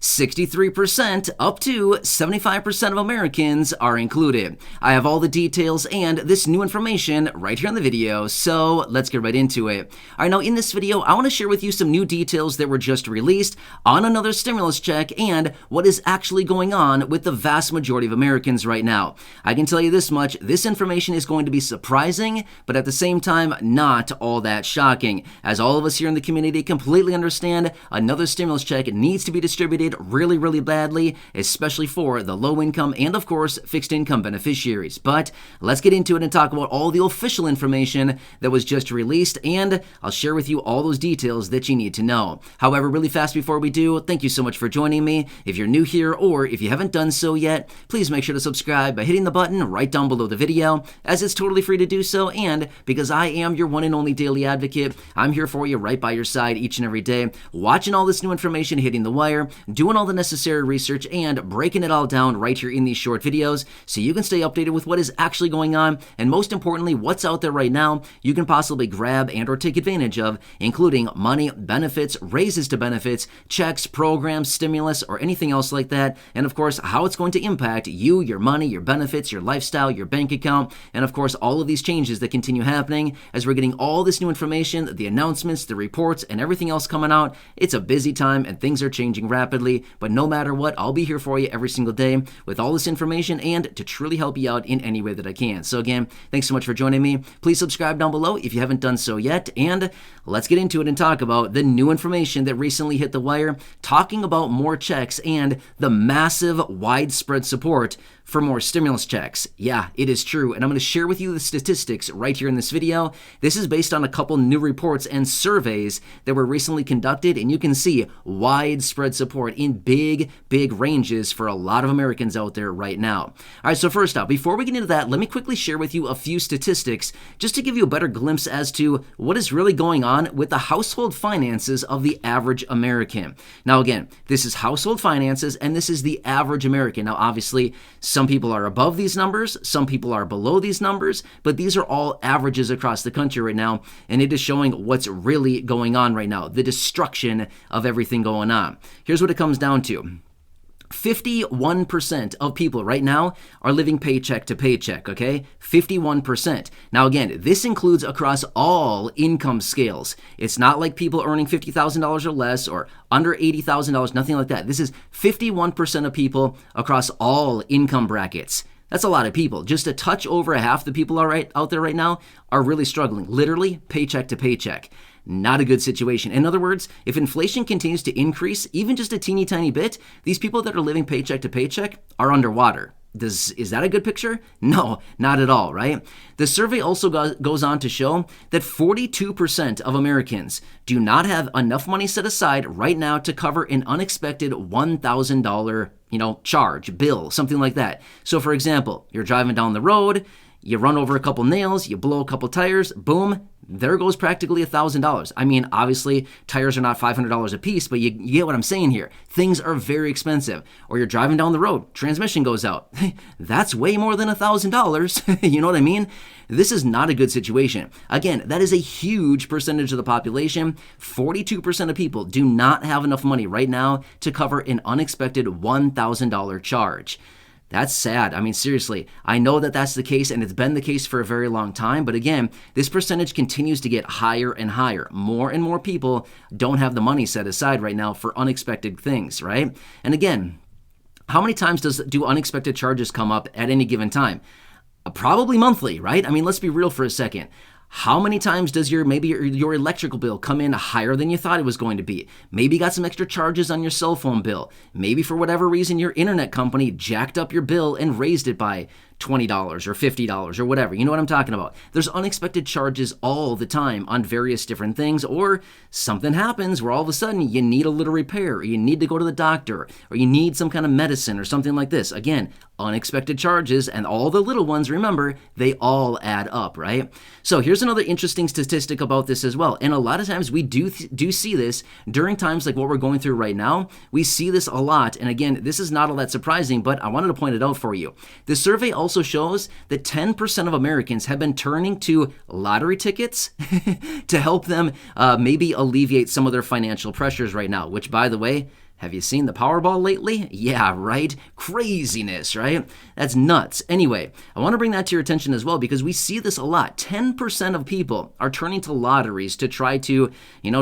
63% up to 75% of Americans are included. I have all the details and this new information right here in the video, so let's get right into it. All right, now in this video, I want to share with you some new details that were just released on another stimulus check and what is actually going on with the vast majority of Americans right now. I can tell you this much, this information is going to be surprising, but at the same time, not all that shocking, as all of us here in the community completely understand another stimulus check needs to be distributed really badly, especially for the low income and of course fixed income beneficiaries. But let's get into it and talk about all the official information that was just released, and I'll share with you all those details that you need to know. However, really fast before we do, thank you so much for joining me. If you're new here or if you haven't done so yet, please make sure to subscribe by hitting the button right down below the video, as it's totally free to do so, and because I am your one and only daily advocate, I'm here for you right by your side each and every day, watching all this new information hitting the wire, doing all the necessary research, and breaking it all down right here in these short videos so you can stay updated with what is actually going on, and most importantly, what's out there right now you can possibly grab and or take advantage of, including money, benefits, raises to benefits, checks, programs, stimulus, or anything else like that, and of course, how it's going to impact you, your money, your benefits, your lifestyle, your bank account, and of course, all of these changes that continue happening as we're getting all this new information, the announcements, the reports, and everything else coming out. It's a busy time and things are changing rapidly, but no matter what, I'll be here for you every single day with all this information and to truly help you out in any way that I can. So again, thanks so much for joining me. Please subscribe down below if you haven't done so yet, and let's get into it and talk about the new information that recently hit the wire, talking about more checks and the massive widespread support for more stimulus checks. Yeah, it is true, and I'm going to share with you the statistics right here in this video. This is based on a couple new reports and surveys that were recently conducted, and you can see widespread support in big ranges for a lot of Americans out there right now. All right, so first up, before we get into that, let me quickly share with you a few statistics just to give you a better glimpse as to what is really going on with the household finances of the average American. Now again, this is household finances and this is the average American. Now obviously, some people are above these numbers, some people are below these numbers, but these are all averages across the country right now, and it is showing what's really going on right now, the destruction of everything going on. Here's what it comes down to. 51% of people right now are living paycheck to paycheck, okay? 51%. Now again, this includes across all income scales. It's not like people earning $50,000 or less or under $80,000, nothing like that. This is 51% of people across all income brackets. That's a lot of people. Just a touch over half the people out there right now are really struggling, literally paycheck to paycheck. Not a good situation. In other words, if inflation continues to increase, even just a teeny tiny bit, these people that are living paycheck to paycheck are underwater. Is that a good picture? No, not at all, right? The survey also goes on to show that 42% of Americans do not have enough money set aside right now to cover an unexpected $1,000, charge, bill, something like that. So for example, you're driving down the road, you run over a couple nails, you blow a couple tires, boom, there goes practically $1,000. I mean, obviously, tires are not $500 a piece, but you get what I'm saying here. Things are very expensive. Or you're driving down the road, transmission goes out. That's way more than $1,000. You know what I mean? This is not a good situation. Again, that is a huge percentage of the population. 42% of people do not have enough money right now to cover an unexpected $1,000 charge. That's sad. I mean, seriously, I know that that's the case, and it's been the case for a very long time. But again, this percentage continues to get higher and higher. More and more people don't have the money set aside right now for unexpected things, right? And again, how many times do unexpected charges come up at any given time? Probably monthly, right? I mean, let's be real for a second. How many times does your electrical bill come in higher than you thought it was going to be? Maybe you got some extra charges on your cell phone bill. Maybe for whatever reason your internet company jacked up your bill and raised it by $20 or $50 or whatever. You know what I'm talking about. There's unexpected charges all the time on various different things, or something happens where all of a sudden you need a little repair, or you need to go to the doctor, or you need some kind of medicine or something like this. Again, unexpected charges, and all the little ones, remember, they all add up, right? So here's another interesting statistic about this as well. And a lot of times we do see this during times like what we're going through right now. We see this a lot. And again, this is not all that surprising, but I wanted to point it out for you. The survey also shows that 10% of Americans have been turning to lottery tickets to help them maybe alleviate some of their financial pressures right now, which, by the way, Have you seen the Powerball lately? Yeah, right? Craziness, right? That's nuts. Anyway, I want to bring that to your attention as well because we see this a lot. 10% of people are turning to lotteries to try to,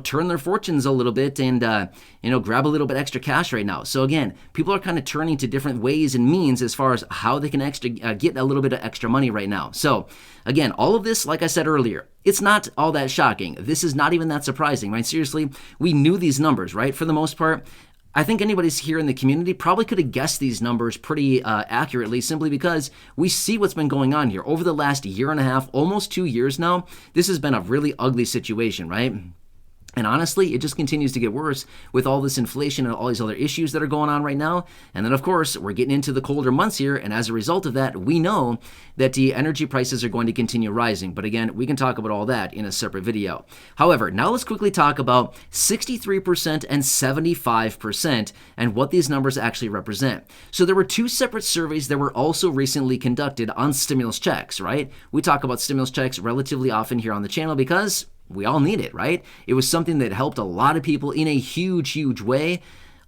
turn their fortunes a little bit and, grab a little bit extra cash right now. So again, people are kind of turning to different ways and means as far as how they can get a little bit of extra money right now. So again, all of this, like I said earlier, it's not all that shocking. This is not even that surprising, right? Seriously, we knew these numbers, right? For the most part, I think anybody's here in the community probably could have guessed these numbers pretty accurately simply because we see what's been going on here. Over the last year and a half, almost 2 years now, this has been a really ugly situation, right? And honestly, it just continues to get worse with all this inflation and all these other issues that are going on right now. And then, of course, we're getting into the colder months here. And as a result of that, we know that the energy prices are going to continue rising. But again, we can talk about all that in a separate video. However, now let's quickly talk about 63% and 75% and what these numbers actually represent. So there were two separate surveys that were also recently conducted on stimulus checks, right? We talk about stimulus checks relatively often here on the channel because we all need it, right? It was something that helped a lot of people in a huge, huge way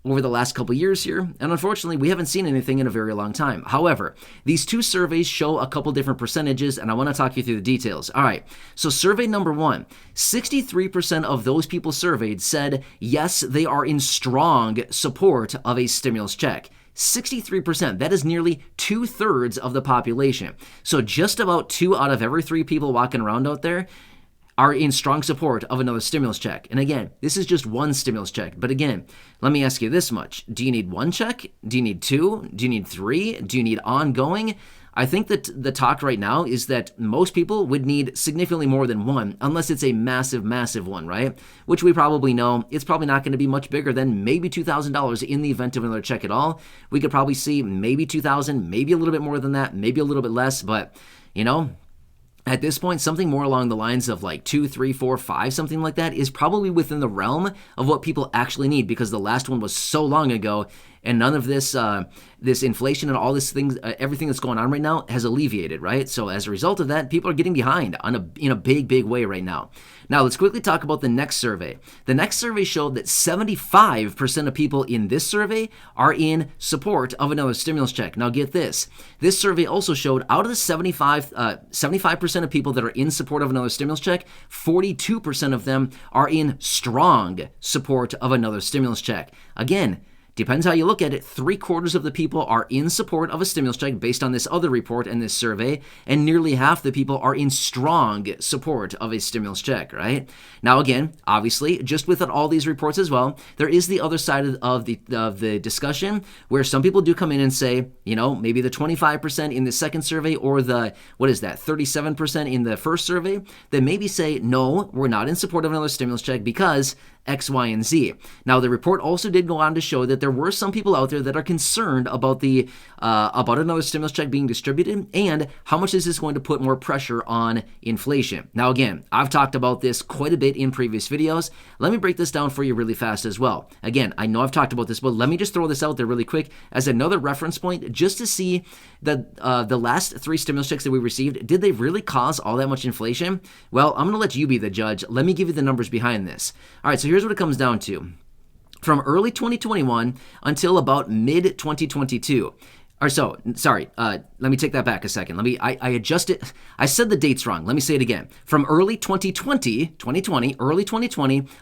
over the last couple years here, and unfortunately, we haven't seen anything in a very long time. However, these two surveys show a couple different percentages, and I want to talk you through the details. All right, so survey number one, 63% of those people surveyed said, yes, they are in strong support of a stimulus check. 63%, that is nearly 2/3 of the population. So just about 2 out of every 3 people walking around out there are in strong support of another stimulus check. And again, this is just one stimulus check. But again, let me ask you this much. Do you need one check? Do you need 2? Do you need 3? Do you need ongoing? I think that the talk right now is that most people would need significantly more than one, unless it's a massive, massive one, right? Which we probably know it's probably not going to be much bigger than maybe $2,000 in the event of another check at all. We could probably see maybe $2,000, maybe a little bit more than that, maybe a little bit less, but at this point, something more along the lines of like 2, 3, 4, 5, something like that is probably within the realm of what people actually need because the last one was so long ago and none of this this inflation and all this things, everything that's going on right now has alleviated, right? So as a result of that, people are getting behind in a big, big way right now. Now, let's quickly talk about the next survey. The next survey showed that 75% of people in this survey are in support of another stimulus check. Now, get this. This survey also showed out of the 75% of people that are in support of another stimulus check, 42% of them are in strong support of another stimulus check. Again, depends how you look at it, 3/4 of the people are in support of a stimulus check based on this other report and this survey, and nearly half the people are in strong support of a stimulus check, right? Now again, obviously, just with all these reports as well, there is the other side of the discussion where some people do come in and say, maybe the 25% in the second survey or the, 37% in the first survey, that maybe say, no, we're not in support of another stimulus check because X, Y, and Z. Now, the report also did go on to show that there were some people out there that are concerned about about another stimulus check being distributed and how much is this going to put more pressure on inflation. Now, again, I've talked about this quite a bit in previous videos. Let me break this down for you really fast as well. Again, I know I've talked about this, but let me just throw this out there really quick as another reference point just to see that the last 3 stimulus checks that we received, did they really cause all that much inflation? Well, I'm going to let you be the judge. Let me give you the numbers behind this. All right, so here's what it comes down to. From early 2021 until about mid-2022, let me take that back a second. I adjusted, I said the dates wrong. Let me say it again. From early 2020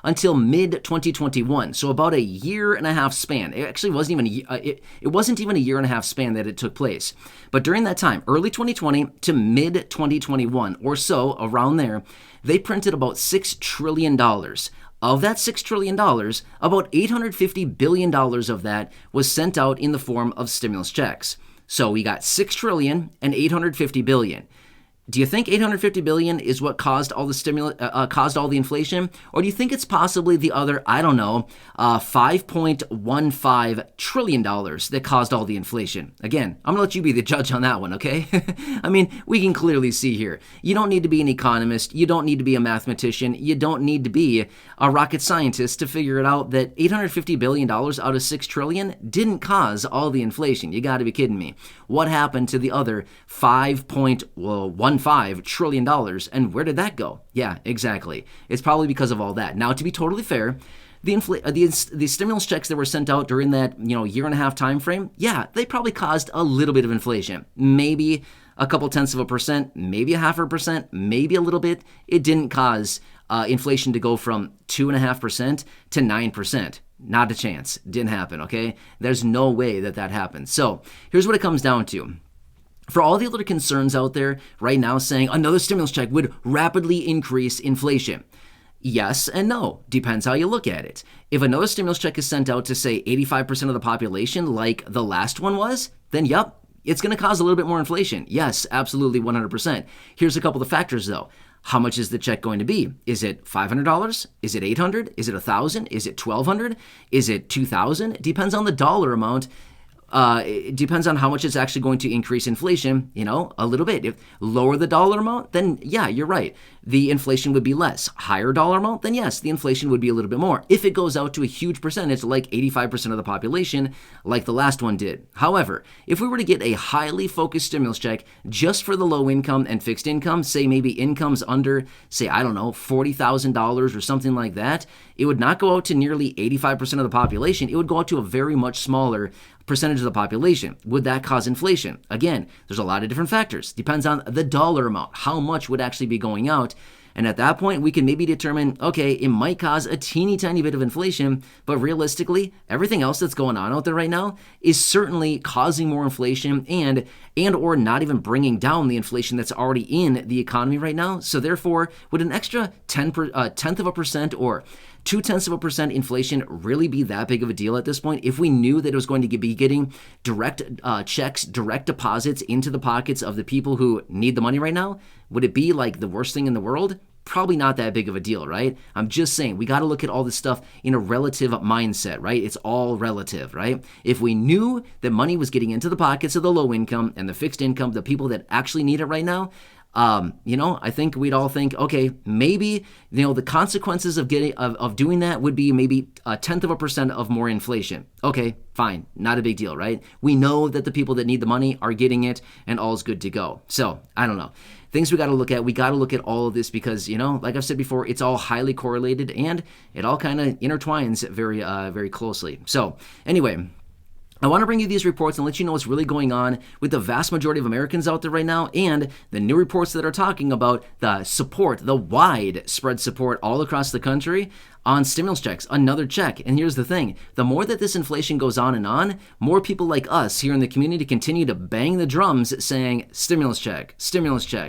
until mid-2021, so about a year and a half span. It actually wasn't even a year and a half span that it took place. But during that time, early 2020 to mid-2021 or so, around there, they printed about $6 trillion. Of that $6 trillion, about $850 billion of that was sent out in the form of stimulus checks. So we got $6 trillion and $850 billion. Do you think $850 billion is what caused all the caused all the inflation? Or do you think it's possibly the other, $5.15 trillion that caused all the inflation? Again, I'm going to let you be the judge on that one, okay? I mean, we can clearly see here. You don't need to be an economist. You don't need to be a mathematician. You don't need to be a rocket scientist to figure it out that $850 billion out of $6 trillion didn't cause all the inflation. You got to be kidding me. What happened to the other $5.15 trillion, and where did that go? Yeah, exactly. It's probably because of all that. Now, to be totally fair, the stimulus checks that were sent out during that year and a half time frame, yeah, they probably caused a little bit of inflation. Maybe a couple tenths of a percent, maybe a 0.5%, maybe a little bit. It didn't cause inflation to go from 2.5% to 9%. Not a chance. Didn't happen, okay? There's no way that happened. So here's what it comes down to. For all the other concerns out there right now saying another stimulus check would rapidly increase inflation. Yes and no. Depends how you look at it. If another stimulus check is sent out to say 85% of the population like the last one was, then yep, it's going to cause a little bit more inflation. Yes, absolutely 100%. Here's a couple of factors though. How much is the check going to be? Is it $500? Is it $800? Is it $1,000? Is it $1,200? Is it $2,000? Depends on the dollar amount. It depends on how much it's actually going to increase inflation, a little bit. If lower the dollar amount, then yeah, you're right. The inflation would be less. Higher dollar amount, then yes, the inflation would be a little bit more. If it goes out to a huge percentage, like 85% of the population, like the last one did. However, if we were to get a highly focused stimulus check just for the low income and fixed income, say maybe incomes under, say, I don't know, $40,000 or something like that, it would not go out to nearly 85% of the population. It would go out to a very much smaller percentage of the population. Would that cause inflation? Again, there's a lot of different factors. Depends on the dollar amount, how much would actually be going out. And at that point, we can maybe determine, okay, it might cause a teeny tiny bit of inflation, but realistically, everything else that's going on out there right now is certainly causing more inflation and or not even bringing down the inflation that's already in the economy right now. So therefore, would an extra tenth of a percent or 0.2% inflation really be that big of a deal at this point? If we knew that it was going to be getting direct checks, direct deposits into the pockets of the people who need the money right now, would it be like the worst thing in the world? Probably not that big of a deal, right? I'm just saying, we got to look at all this stuff in a relative mindset, right? It's all relative, right? If we knew that money was getting into the pockets of the low income and the fixed income, the people that actually need it right now, I think we'd all think, okay, maybe, the consequences of doing that would be maybe 0.1% of more inflation. Okay, fine, not a big deal, right? We know that the people that need the money are getting it and all's good to go. So, I don't know. Things we got to look at. We got to look at all of this because, like I've said before, it's all highly correlated and it all kind of intertwines very, very closely. So, anyway, I want to bring you these reports and let you know what's really going on with the vast majority of Americans out there right now and the new reports that are talking about the support, the widespread support all across the country on stimulus checks, another check. And here's the thing, the more that this inflation goes on, more people like us here in the community continue to bang the drums saying, stimulus check,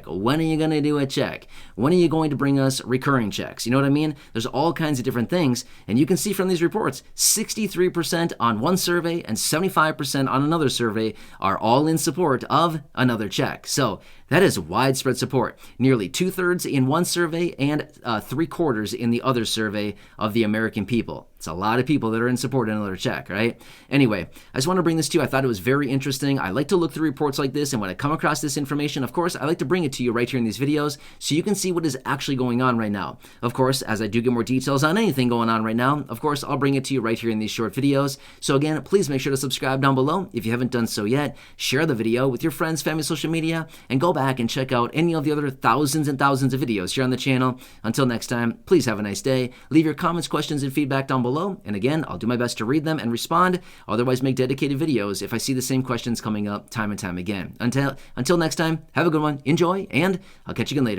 when are you going to do a check? When are you going to bring us recurring checks? You know what I mean? There's all kinds of different things. And you can see from these reports, 63% on one survey and 75% on another survey are all in support of another check. So that is widespread support. Nearly 2/3 in one survey and 3/4 in the other survey of the American people. It's a lot of people that are in support of another check, right? Anyway, I just want to bring this to you. I thought it was very interesting. I like to look through reports like this, and when I come across this information, of course, I like to bring it to you right here in these videos so you can see what is actually going on right now. Of course, as I do get more details on anything going on right now, of course, I'll bring it to you right here in these short videos. So again, please make sure to subscribe down below if you haven't done so yet. Share the video with your friends, family, social media, and go back and check out any of the other thousands and thousands of videos here on the channel. Until next time, please have a nice day. Leave your comments, questions, and feedback down below. And again, I'll do my best to read them and respond, otherwise make dedicated videos if I see the same questions coming up time and time again. Until next time, have a good one, enjoy, and I'll catch you again later.